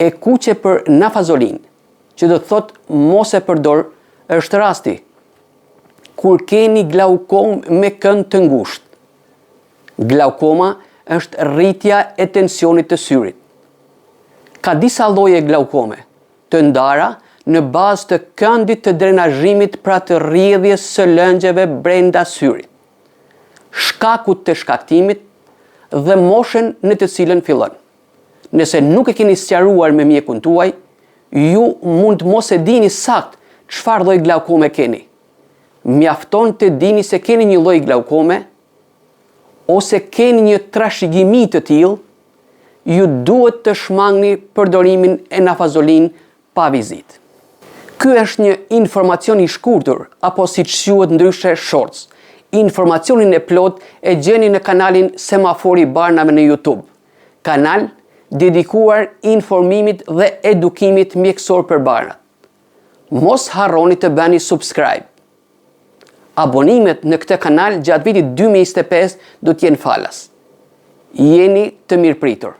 e kuqe për nafazolin, që do të thot mos e përdor, është rasti kur keni glaukom me kënd të ngushtë. Glaukoma është rritja e tensionit të syrit. Ka disa lloje glaukome, të ndara në bazë të këndit të drenazhimit pra të rrjedhjes së lëngjeve brenda syrit, shkakut të shkaktimit dhe moshën në të cilën fillon. Nëse nuk e keni sqaruar me mjekun tuaj, ju mund mos e dini sakt çfarë lloj glaukome keni. Mjafton të dini se keni një lloj glaukome ose keni një trashëgimi të tillë, ju duhet të shmangni përdorimin e nafazolin pa vizitë. Ky është një informacion i shkurtër, apo siç quhet ndryshe shorts. Informacionin e plot e gjeni në kanalin Semafori Barnave në YouTube, kanal dedikuar informimit dhe edukimit mjekësor për barnat. Mos harroni të bëni subscribe. Abonimet në këtë kanal gjatë vitit 2025 do t'jenë falas. Jeni të mirëpritur.